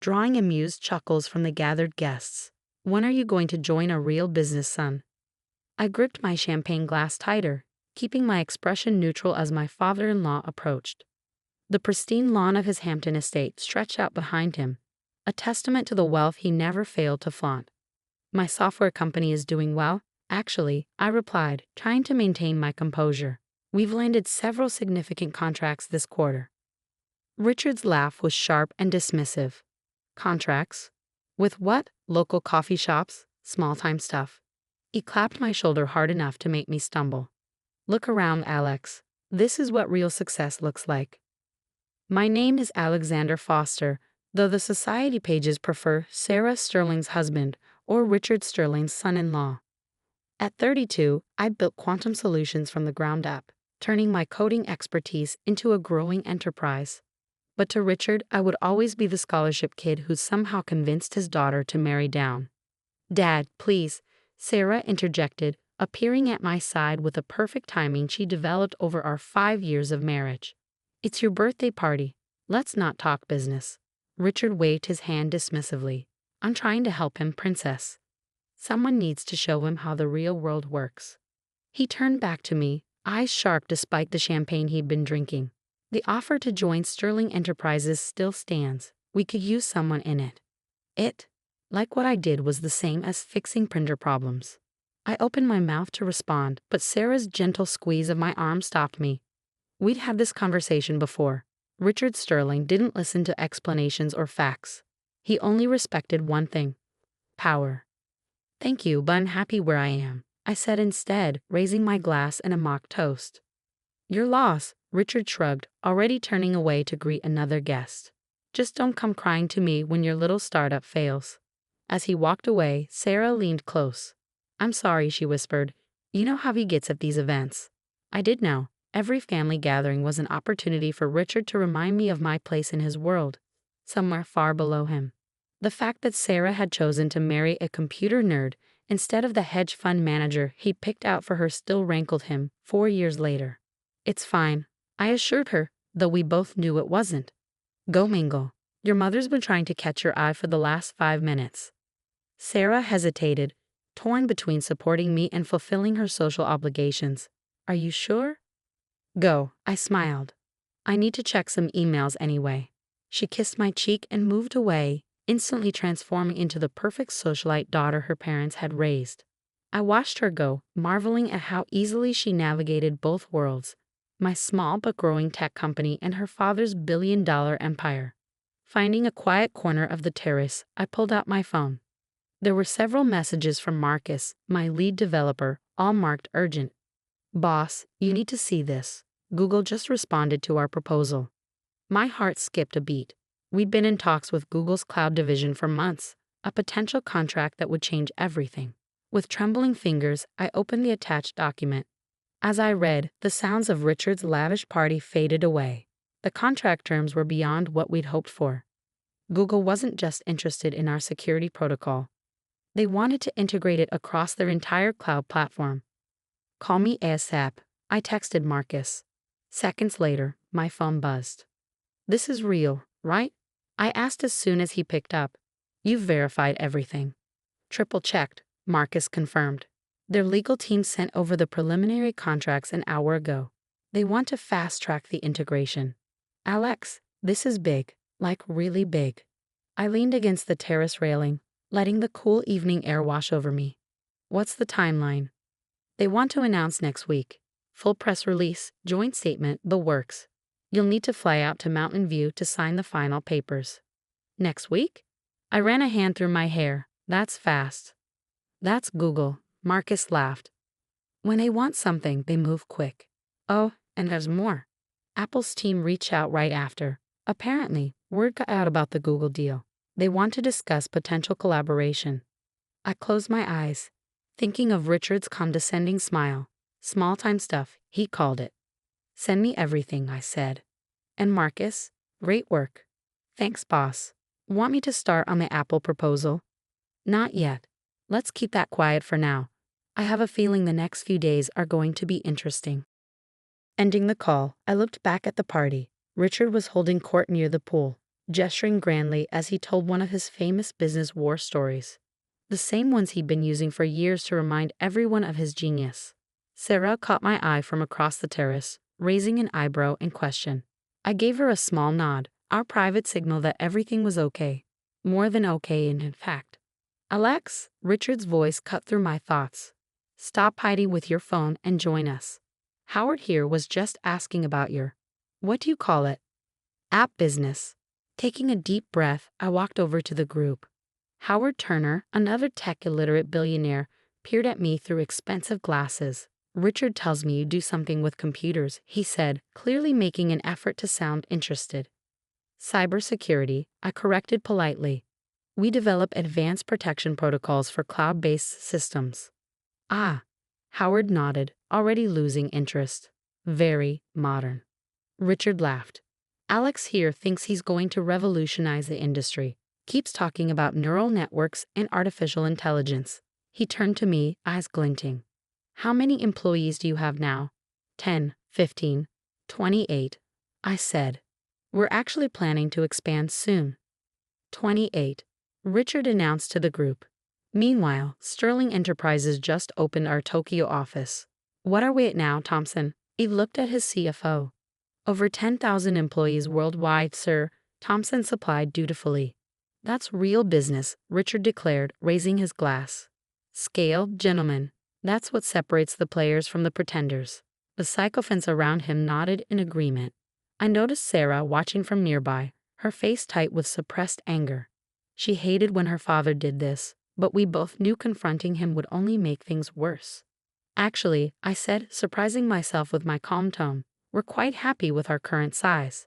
drawing amused chuckles from the gathered guests. When are you going to join a real business, son? I gripped my champagne glass tighter, keeping my expression neutral as my father-in-law approached. The pristine lawn of his Hampton estate stretched out behind him, a testament to the wealth he never failed to flaunt. My software company is doing well, actually, I replied, trying to maintain my composure. We've landed several significant contracts this quarter. Richard's laugh was sharp and dismissive. Contracts? With what? Local coffee shops? Small-time stuff. He clapped my shoulder hard enough to make me stumble. Look around, Alex. This is what real success looks like. My name is Alexander Foster, though the society pages prefer Sarah Sterling's husband or Richard Sterling's son-in-law. At 32, I built quantum solutions from the ground up, turning my coding expertise into a growing enterprise. But to Richard, I would always be the scholarship kid who somehow convinced his daughter to marry down. Dad, please, Sarah interjected, appearing at my side with the perfect timing she developed over our 5 years of marriage. It's your birthday party. Let's not talk business. Richard waved his hand dismissively. I'm trying to help him, princess. Someone needs to show him how the real world works. He turned back to me, eyes sharp despite the champagne he'd been drinking. The offer to join Sterling Enterprises still stands. We could use someone in it. It, like what I did, was the same as fixing printer problems. I opened my mouth to respond, but Sarah's gentle squeeze of my arm stopped me. We'd had this conversation before. Richard Sterling didn't listen to explanations or facts. He only respected one thing: power. Thank you, but I'm happy where I am, I said instead, raising my glass in a mock toast. Your loss, Richard shrugged, already turning away to greet another guest. Just don't come crying to me when your little startup fails. As he walked away, Sarah leaned close. I'm sorry, she whispered. You know how he gets at these events. I did know. Every family gathering was an opportunity for Richard to remind me of my place in his world, somewhere far below him. The fact that Sarah had chosen to marry a computer nerd instead of the hedge fund manager he picked out for her still rankled him 4 years later. It's fine, I assured her, though we both knew it wasn't. Go mingle. Your mother's been trying to catch your eye for the last 5 minutes. Sarah hesitated, torn between supporting me and fulfilling her social obligations. Are you sure? Go, I smiled. I need to check some emails anyway. She kissed my cheek and moved away, instantly transforming into the perfect socialite daughter her parents had raised. I watched her go, marveling at how easily she navigated both worlds, my small but growing tech company and her father's billion-dollar empire. Finding a quiet corner of the terrace, I pulled out my phone. There were several messages from Marcus, my lead developer, all marked urgent. Boss, you need to see this. Google just responded to our proposal. My heart skipped a beat. We'd been in talks with Google's cloud division for months, a potential contract that would change everything. With trembling fingers, I opened the attached document. As I read, the sounds of Richard's lavish party faded away. The contract terms were beyond what we'd hoped for. Google wasn't just interested in our security protocol. They wanted to integrate it across their entire cloud platform. Call me ASAP, I texted Marcus. Seconds later, my phone buzzed. This is real, right? I asked as soon as he picked up. You've verified everything. Triple-checked, Marcus confirmed. Their legal team sent over the preliminary contracts an hour ago. They want to fast-track the integration. Alex, this is big, like really big. I leaned against the terrace railing, letting the cool evening air wash over me. What's the timeline? They want to announce next week. Full press release, joint statement, the works. You'll need to fly out to Mountain View to sign the final papers. Next week? I ran a hand through my hair. That's fast. That's Google, Marcus laughed. When they want something, they move quick. Oh, and there's more. Apple's team reached out right after. Apparently, word got out about the Google deal. They want to discuss potential collaboration. I closed my eyes, thinking of Richard's condescending smile. Small-time stuff, he called it. Send me everything, I said. And Marcus, great work. Thanks, boss. Want me to start on the Apple proposal? Not yet. Let's keep that quiet for now. I have a feeling the next few days are going to be interesting. Ending the call, I looked back at the party. Richard was holding court near the pool, gesturing grandly as he told one of his famous business war stories. The same ones he'd been using for years to remind everyone of his genius. Sarah caught my eye from across the terrace, raising an eyebrow in question. I gave her a small nod, our private signal that everything was okay. More than okay, in fact. Alex, Richard's voice cut through my thoughts. Stop hiding with your phone and join us. Howard here was just asking about your, what do you call it? App business. Taking a deep breath, I walked over to the group. Howard Turner, another tech-illiterate billionaire, peered at me through expensive glasses. Richard tells me you do something with computers, he said, clearly making an effort to sound interested. Cybersecurity, I corrected politely. We develop advanced protection protocols for cloud-based systems. Ah, Howard nodded, already losing interest. Very modern. Richard laughed. Alex here thinks he's going to revolutionize the industry. Keeps talking about neural networks and artificial intelligence. He turned to me, eyes glinting. How many employees do you have now? 10, 15, 28, I said. We're actually planning to expand soon. 28, Richard announced to the group. Meanwhile, Sterling Enterprises just opened our Tokyo office. What are we at now, Thompson? He looked at his CFO. Over 10,000 employees worldwide, sir, Thompson supplied dutifully. That's real business, Richard declared, raising his glass. Scale, gentlemen. That's what separates the players from the pretenders. The sycophants around him nodded in agreement. I noticed Sarah watching from nearby, her face tight with suppressed anger. She hated when her father did this, but we both knew confronting him would only make things worse. Actually, I said, surprising myself with my calm tone, we're quite happy with our current size.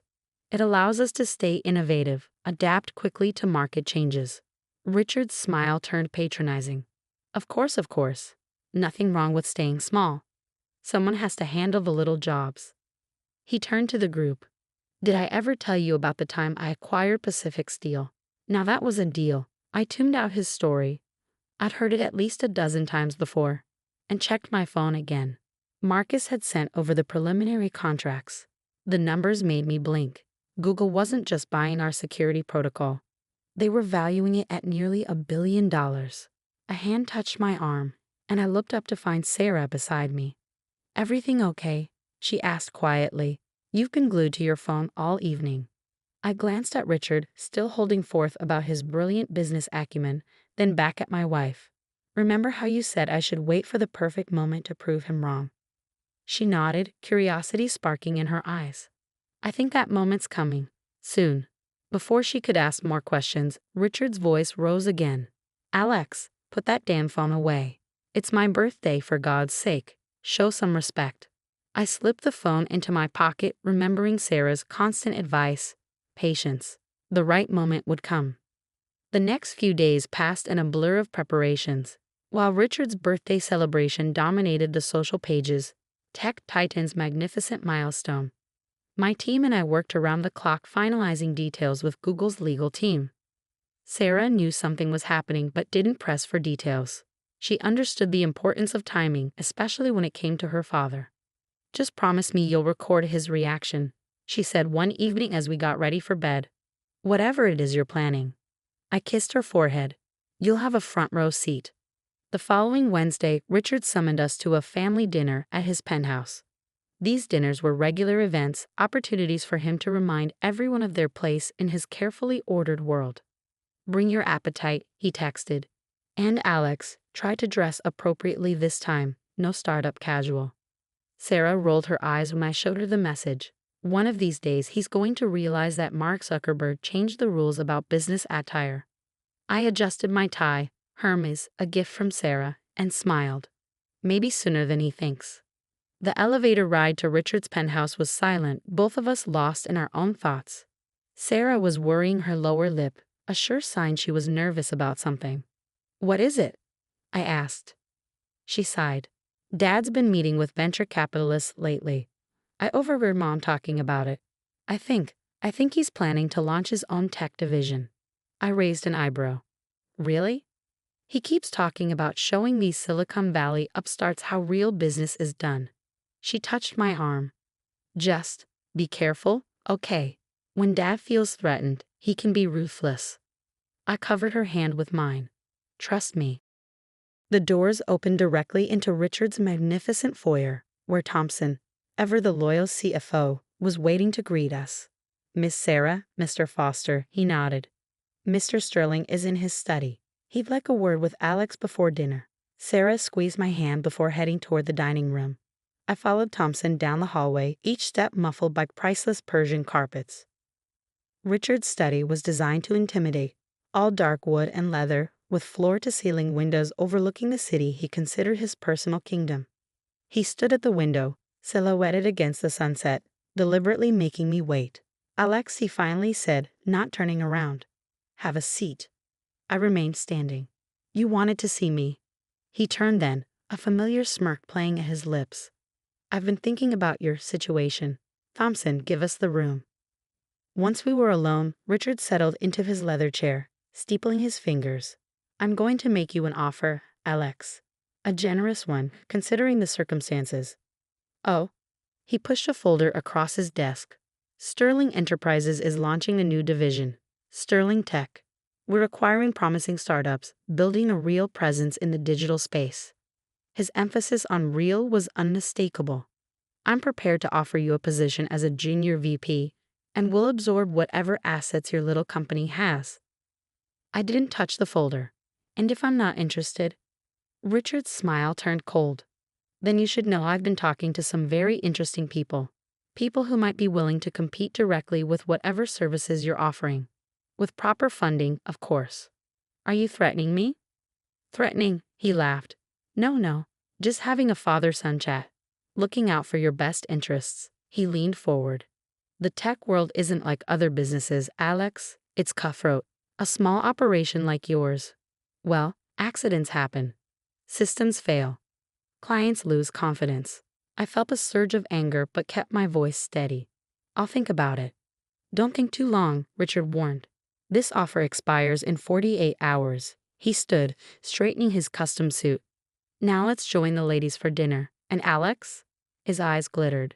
It allows us to stay innovative, adapt quickly to market changes. Richard's smile turned patronizing. Of course. Nothing wrong with staying small. Someone has to handle the little jobs. He turned to the group. Did I ever tell you about the time I acquired Pacific Steel? Now that was a deal. I tuned out his story. I'd heard it at least a dozen times before, and checked my phone again. Marcus had sent over the preliminary contracts. The numbers made me blink. Google wasn't just buying our security protocol. They were valuing it at nearly $1 billion. A hand touched my arm, and I looked up to find Sarah beside me. Everything okay? She asked quietly. You've been glued to your phone all evening. I glanced at Richard, still holding forth about his brilliant business acumen, then back at my wife. Remember how you said I should wait for the perfect moment to prove him wrong? She nodded, curiosity sparking in her eyes. I think that moment's coming. Soon. Before she could ask more questions, Richard's voice rose again. Alex, put that damn phone away. It's my birthday, for God's sake. Show some respect. I slipped the phone into my pocket, remembering Sarah's constant advice. Patience. The right moment would come. The next few days passed in a blur of preparations. While Richard's birthday celebration dominated the social pages, Tech Titan's magnificent milestone, my team and I worked around the clock finalizing details with Google's legal team. Sarah knew something was happening but didn't press for details. She understood the importance of timing, especially when it came to her father. Just promise me you'll record his reaction, she said one evening as we got ready for bed. Whatever it is you're planning. I kissed her forehead. You'll have a front row seat. The following Wednesday, Richard summoned us to a family dinner at his penthouse. These dinners were regular events, opportunities for him to remind everyone of their place in his carefully ordered world. Bring your appetite, he texted. And Alex, try to dress appropriately this time, no startup casual. Sarah rolled her eyes when I showed her the message. One of these days he's going to realize that Mark Zuckerberg changed the rules about business attire. I adjusted my tie, Hermes, a gift from Sarah, and smiled. Maybe sooner than he thinks. The elevator ride to Richard's penthouse was silent, both of us lost in our own thoughts. Sarah was worrying her lower lip, a sure sign she was nervous about something. What is it? I asked. She sighed. Dad's been meeting with venture capitalists lately. I overheard Mom talking about it. I think he's planning to launch his own tech division. I raised an eyebrow. Really? He keeps talking about showing these Silicon Valley upstarts how real business is done. She touched my arm. Just be careful, okay? When Dad feels threatened, he can be ruthless. I covered her hand with mine. Trust me. The doors opened directly into Richard's magnificent foyer, where Thompson, ever the loyal CFO, was waiting to greet us. Miss Sarah, Mr. Foster, he nodded. Mr. Sterling is in his study. He'd like a word with Alex before dinner. Sarah squeezed my hand before heading toward the dining room. I followed Thompson down the hallway, each step muffled by priceless Persian carpets. Richard's study was designed to intimidate, all dark wood and leather, with floor-to-ceiling windows overlooking the city he considered his personal kingdom. He stood at the window, silhouetted against the sunset, deliberately making me wait. Alex, he finally said, not turning around. Have a seat. I remained standing. You wanted to see me. He turned then, a familiar smirk playing at his lips. I've been thinking about your situation. Thompson, give us the room. Once we were alone, Richard settled into his leather chair, steepling his fingers. I'm going to make you an offer, Alex. A generous one, considering the circumstances. Oh. He pushed a folder across his desk. Sterling Enterprises is launching a new division, Sterling Tech. We're acquiring promising startups, building a real presence in the digital space. His emphasis on real was unmistakable. I'm prepared to offer you a position as a junior VP, and we'll absorb whatever assets your little company has. I didn't touch the folder. And if I'm not interested? Richard's smile turned cold. Then you should know I've been talking to some very interesting people. People who might be willing to compete directly with whatever services you're offering. With proper funding, of course. Are you threatening me? Threatening, he laughed. No, just having a father-son chat. Looking out for your best interests. He leaned forward. The tech world isn't like other businesses, Alex. It's cutthroat. A small operation like yours. Well, accidents happen. Systems fail. Clients lose confidence. I felt a surge of anger but kept my voice steady. I'll think about it. Don't think too long, Richard warned. This offer expires in 48 hours. He stood, straightening his custom suit. Now let's join the ladies for dinner. And Alex? His eyes glittered.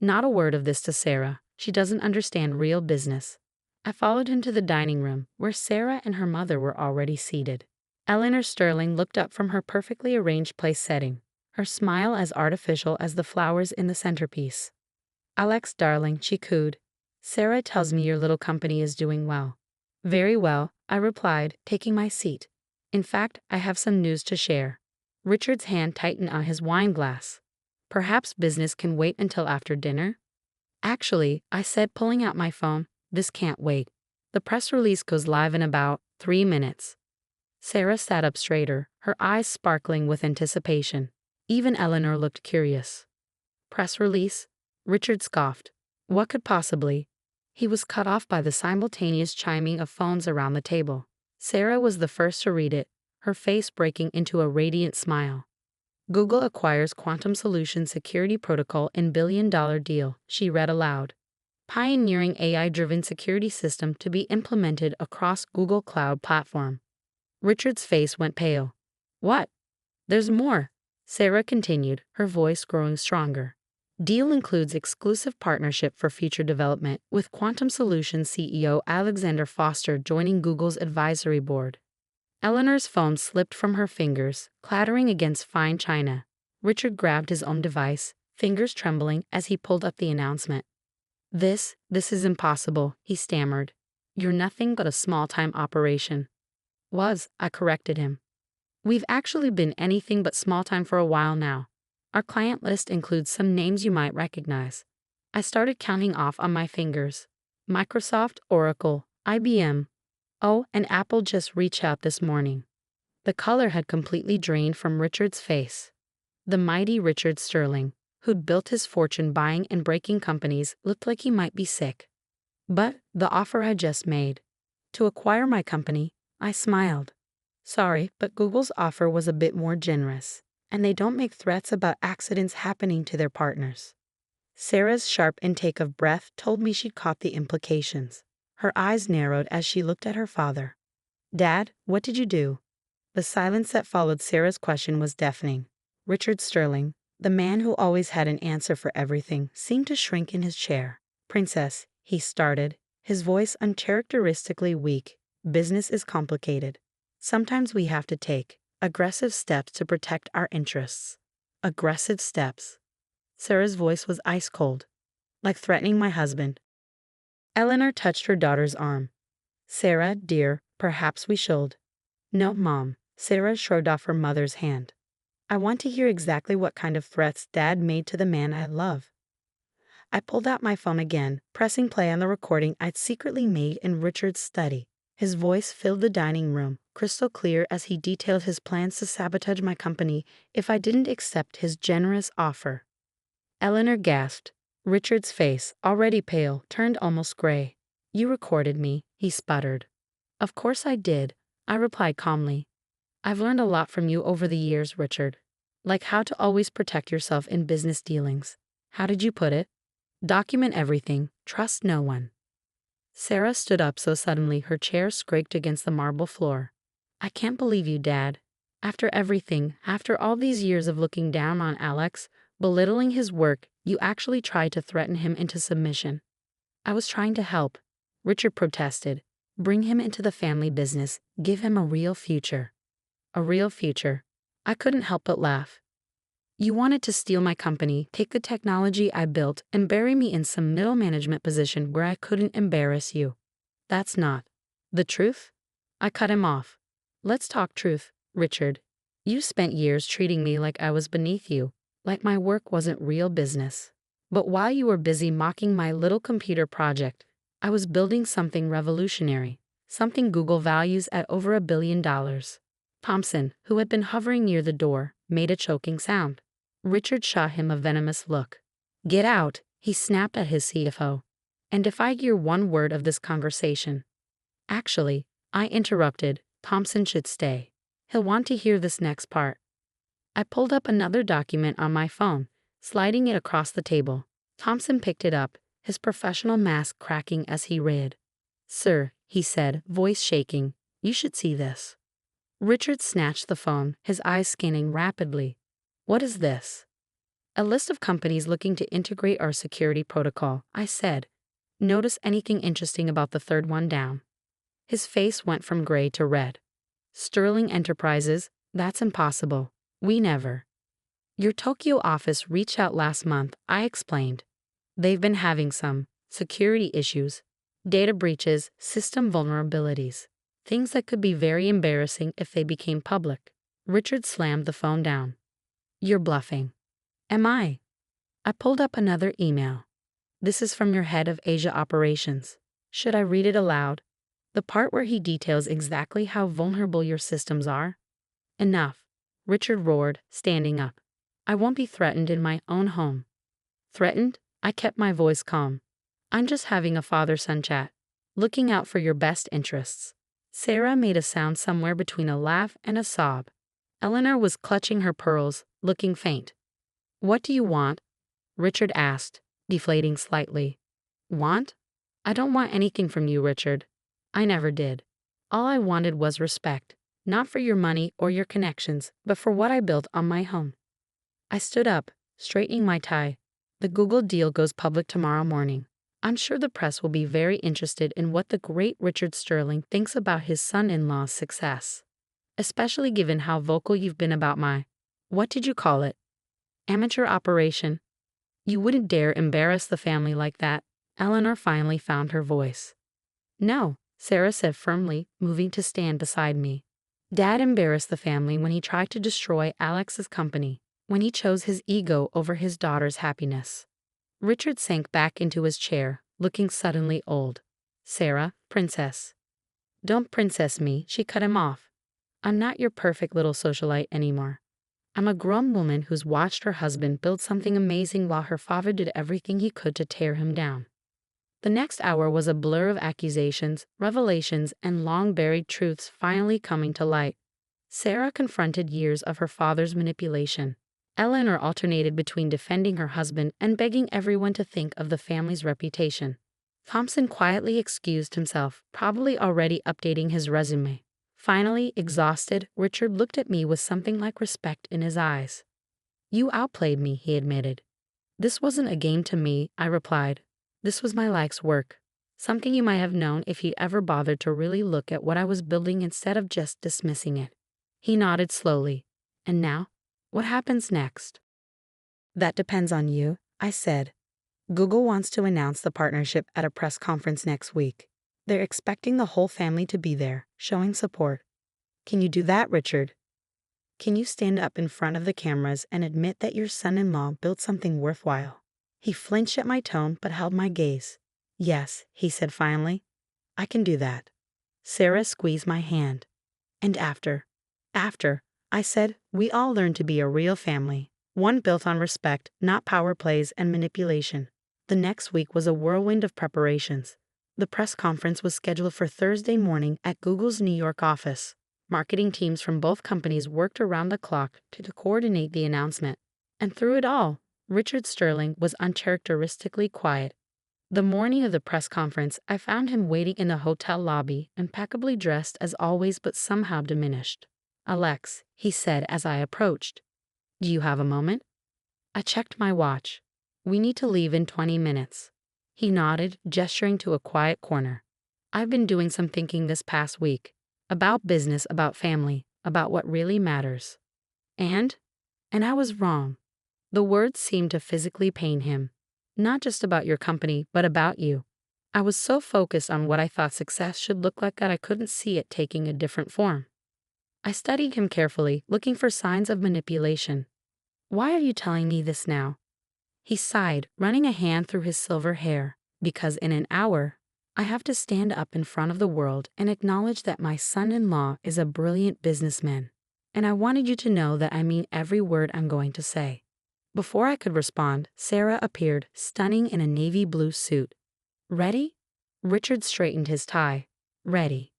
Not a word of this to Sarah. She doesn't understand real business. I followed him to the dining room, where Sarah and her mother were already seated. Eleanor Sterling looked up from her perfectly arranged place setting, her smile as artificial as the flowers in the centerpiece. Alex, darling, she cooed. Sarah tells me your little company is doing well. Very well, I replied, taking my seat. In fact, I have some news to share. Richard's hand tightened on his wine glass. Perhaps business can wait until after dinner? Actually, I said, pulling out my phone, this can't wait. The press release goes live in about 3 minutes. Sarah sat up straighter, her eyes sparkling with anticipation. Even Eleanor looked curious. Press release? Richard scoffed. What could possibly? He was cut off by the simultaneous chiming of phones around the table. Sarah was the first to read it, her face breaking into a radiant smile. Google acquires Quantum Solutions security protocol in billion-dollar deal, she read aloud. Pioneering AI-driven security system to be implemented across Google Cloud platform. Richard's face went pale. What? There's more, Sarah continued, her voice growing stronger. Deal includes exclusive partnership for future development, with Quantum Solutions CEO Alexander Foster joining Google's advisory board. Eleanor's phone slipped from her fingers, clattering against fine china. Richard grabbed his own device, fingers trembling as he pulled up the announcement. This is impossible, he stammered. You're nothing but a small-time operation. I corrected him. We've actually been anything but small-time for a while now. Our client list includes some names you might recognize. I started counting off on my fingers. Microsoft, Oracle, IBM. Oh, and Apple just reached out this morning. The color had completely drained from Richard's face. The mighty Richard Sterling, who'd built his fortune buying and breaking companies, looked like he might be sick. But the offer I just made. To acquire my company, I smiled. Sorry, but Google's offer was a bit more generous, and they don't make threats about accidents happening to their partners. Sarah's sharp intake of breath told me she'd caught the implications. Her eyes narrowed as she looked at her father. Dad, what did you do? The silence that followed Sarah's question was deafening. Richard Sterling, the man who always had an answer for everything, seemed to shrink in his chair. Princess, he started, his voice uncharacteristically weak. Business is complicated. Sometimes we have to take aggressive steps to protect our interests. Aggressive steps. Sarah's voice was ice cold, like threatening my husband. Eleanor touched her daughter's arm. Sarah, dear, perhaps we should. No, Mom. Sarah shrugged off her mother's hand. I want to hear exactly what kind of threats Dad made to the man I love. I pulled out my phone again, pressing play on the recording I'd secretly made in Richard's study. His voice filled the dining room, crystal clear as he detailed his plans to sabotage my company if I didn't accept his generous offer. Eleanor gasped. Richard's face, already pale, turned almost gray. You recorded me, he sputtered. Of course I did, I replied calmly. I've learned a lot from you over the years, Richard. Like how to always protect yourself in business dealings. How did you put it? Document everything, trust no one. Sarah stood up so suddenly her chair scraped against the marble floor. I can't believe you, Dad. After everything, after all these years of looking down on Alex, belittling his work, you actually tried to threaten him into submission. I was trying to help, Richard protested. Bring him into the family business, give him a real future. A real future. I couldn't help but laugh. You wanted to steal my company, take the technology I built, and bury me in some middle management position where I couldn't embarrass you. That's not the truth. I cut him off. Let's talk truth, Richard. You spent years treating me like I was beneath you, like my work wasn't real business. But while you were busy mocking my little computer project, I was building something revolutionary, something Google values at over $1 billion. Thompson, who had been hovering near the door, made a choking sound. Richard shot him a venomous look. Get out, he snapped at his CFO. And if I hear one word of this conversation. Actually, I interrupted, Thompson should stay. He'll want to hear this next part. I pulled up another document on my phone, sliding it across the table. Thompson picked it up, his professional mask cracking as he read. Sir, he said, voice shaking, you should see this. Richard snatched the phone, his eyes scanning rapidly. What is this? A list of companies looking to integrate our security protocol, I said. Notice anything interesting about the third one down? His face went from gray to red. Sterling Enterprises, that's impossible. We never. Your Tokyo office reached out last month, I explained. They've been having some security issues, data breaches, system vulnerabilities. Things that could be very embarrassing if they became public. Richard slammed the phone down. You're bluffing. Am I? I pulled up another email. This is from your head of Asia operations. Should I read it aloud? The part where he details exactly how vulnerable your systems are? Enough, Richard roared, standing up. I won't be threatened in my own home. Threatened? I kept my voice calm. I'm just having a father-son chat, looking out for your best interests. Sarah made a sound somewhere between a laugh and a sob. Eleanor was clutching her pearls, looking faint. What do you want? Richard asked, deflating slightly. Want? I don't want anything from you, Richard. I never did. All I wanted was respect, not for your money or your connections, but for what I built on my home. I stood up, straightening my tie. The Google deal goes public tomorrow morning. I'm sure the press will be very interested in what the great Richard Sterling thinks about his son-in-law's success. Especially given how vocal you've been about my, what did you call it? Amateur operation. You wouldn't dare embarrass the family like that. Eleanor finally found her voice. No, Sarah said firmly, moving to stand beside me. Dad embarrassed the family when he tried to destroy Alex's company, when he chose his ego over his daughter's happiness. Richard sank back into his chair, looking suddenly old. Sarah, princess. Don't princess me, she cut him off. I'm not your perfect little socialite anymore. I'm a grown woman who's watched her husband build something amazing while her father did everything he could to tear him down. The next hour was a blur of accusations, revelations, and long-buried truths finally coming to light. Sarah confronted years of her father's manipulation. Eleanor alternated between defending her husband and begging everyone to think of the family's reputation. Thompson quietly excused himself, probably already updating his resume. Finally, exhausted, Richard looked at me with something like respect in his eyes. You outplayed me, he admitted. This wasn't a game to me, I replied. This was my life's work. Something you might have known if he ever bothered to really look at what I was building instead of just dismissing it. He nodded slowly. And now? What happens next? That depends on you, I said. Google wants to announce the partnership at a press conference next week. They're expecting the whole family to be there, showing support. Can you do that, Richard? Can you stand up in front of the cameras and admit that your son-in-law built something worthwhile? He flinched at my tone but held my gaze. Yes, he said finally. I can do that. Sarah squeezed my hand. And after, I said, we all learn to be a real family, one built on respect, not power plays and manipulation. The next week was a whirlwind of preparations. The press conference was scheduled for Thursday morning at Google's New York office. Marketing teams from both companies worked around the clock to coordinate the announcement. And through it all, Richard Sterling was uncharacteristically quiet. The morning of the press conference, I found him waiting in the hotel lobby, impeccably dressed as always but somehow diminished. Alex, he said as I approached. Do you have a moment? I checked my watch. We need to leave in 20 minutes. He nodded, gesturing to a quiet corner. I've been doing some thinking this past week. About business, about family, about what really matters. And I was wrong. The words seemed to physically pain him. Not just about your company, but about you. I was so focused on what I thought success should look like that I couldn't see it taking a different form. I studied him carefully, looking for signs of manipulation. Why are you telling me this now? He sighed, running a hand through his silver hair. Because in an hour, I have to stand up in front of the world and acknowledge that my son-in-law is a brilliant businessman. And I wanted you to know that I mean every word I'm going to say. Before I could respond, Sarah appeared, stunning in a navy blue suit. Ready? Richard straightened his tie. Ready.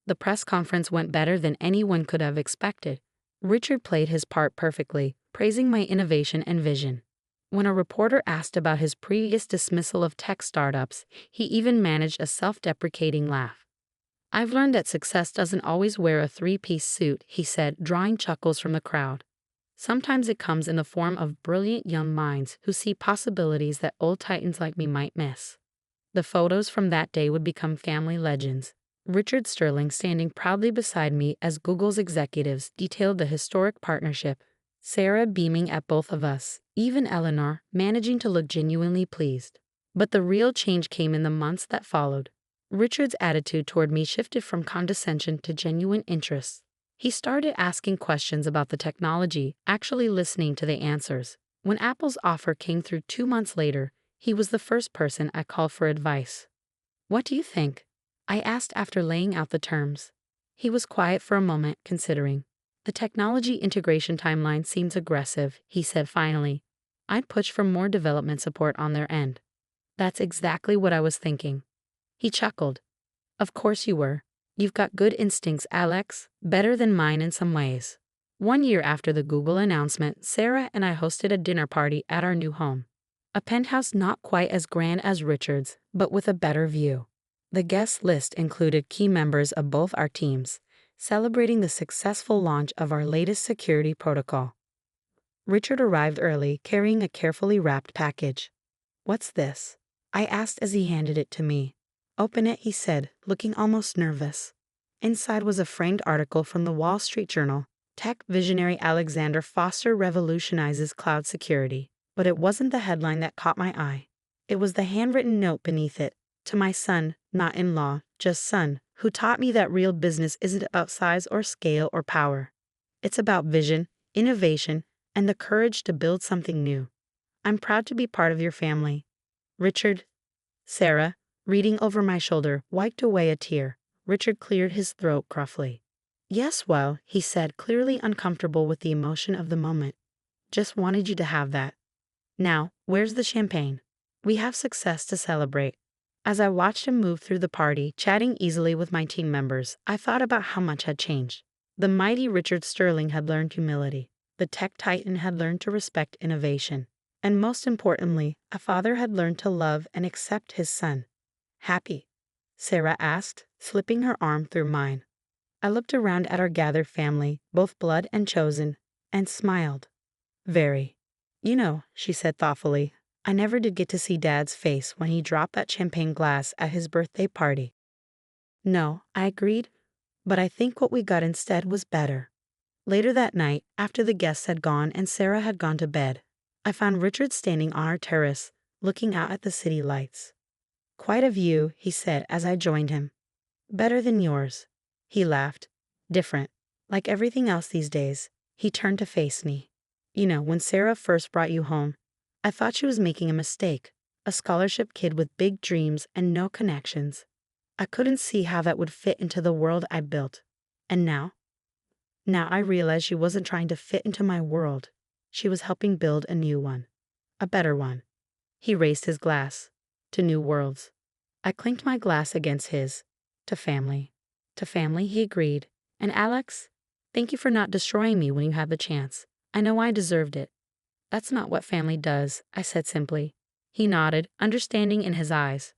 The press conference went better than anyone could have expected. Richard played his part perfectly, praising my innovation and vision. When a reporter asked about his previous dismissal of tech startups, he even managed a self-deprecating laugh. I've learned that success doesn't always wear a three-piece suit, he said, drawing chuckles from the crowd. Sometimes it comes in the form of brilliant young minds who see possibilities that old titans like me might miss. The photos from that day would become family legends. Richard Sterling standing proudly beside me as Google's executives detailed the historic partnership, Sarah beaming at both of us, even Eleanor managing to look genuinely pleased. But the real change came in the months that followed. Richard's attitude toward me shifted from condescension to genuine interest. He started asking questions about the technology, actually listening to the answers. When Apple's offer came through 2 months later, he was the first person I called for advice. What do you think? I asked after laying out the terms. He was quiet for a moment, considering. The technology integration timeline seems aggressive, he said finally. I'd push for more development support on their end. That's exactly what I was thinking. He chuckled. Of course you were. You've got good instincts, Alex, better than mine in some ways. 1 year after the Google announcement, Sarah and I hosted a dinner party at our new home. A penthouse not quite as grand as Richard's, but with a better view. The guest list included key members of both our teams, celebrating the successful launch of our latest security protocol. Richard arrived early, carrying a carefully wrapped package. What's this? I asked as he handed it to me. Open it, he said, looking almost nervous. Inside was a framed article from the Wall Street Journal. Tech visionary Alexander Foster revolutionizes cloud security. But it wasn't the headline that caught my eye. It was the handwritten note beneath it. To my son, not in-law, just son, who taught me that real business isn't about size or scale or power. It's about vision, innovation, and the courage to build something new. I'm proud to be part of your family. Richard. Sarah, reading over my shoulder, wiped away a tear. Richard cleared his throat gruffly. Yes, well, he said, clearly uncomfortable with the emotion of the moment. Just wanted you to have that. Now, where's the champagne? We have success to celebrate. As I watched him move through the party, chatting easily with my team members, I thought about how much had changed. The mighty Richard Sterling had learned humility. The tech titan had learned to respect innovation. And most importantly, a father had learned to love and accept his son. Happy? Sarah asked, slipping her arm through mine. I looked around at our gathered family, both blood and chosen, and smiled. Very. You know, she said thoughtfully, I never did get to see Dad's face when he dropped that champagne glass at his birthday party. No, I agreed, but I think what we got instead was better. Later that night, after the guests had gone and Sarah had gone to bed, I found Richard standing on our terrace, looking out at the city lights. "Quite a view," he said as I joined him. "Better than yours." He laughed. "Different. Like everything else these days." He turned to face me. "You know, when Sarah first brought you home, I thought she was making a mistake. A scholarship kid with big dreams and no connections. I couldn't see how that would fit into the world I built. And now? Now I realize she wasn't trying to fit into my world. She was helping build a new one. A better one." He raised his glass. "To new worlds." I clinked my glass against his. "To family." "To family," he agreed. "And Alex, thank you for not destroying me when you had the chance. I know I deserved it." "That's not what family does," I said simply. He nodded, understanding in his eyes.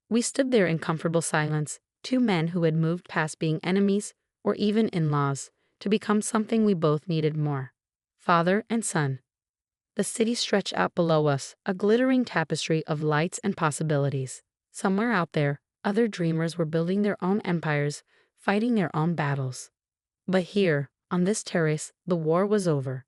We stood there in comfortable silence, two men who had moved past being enemies or even in-laws to become something we both needed more. Father and son. The city stretched out below us, a glittering tapestry of lights and possibilities. Somewhere out there, other dreamers were building their own empires, fighting their own battles. But here, on this terrace, the war was over.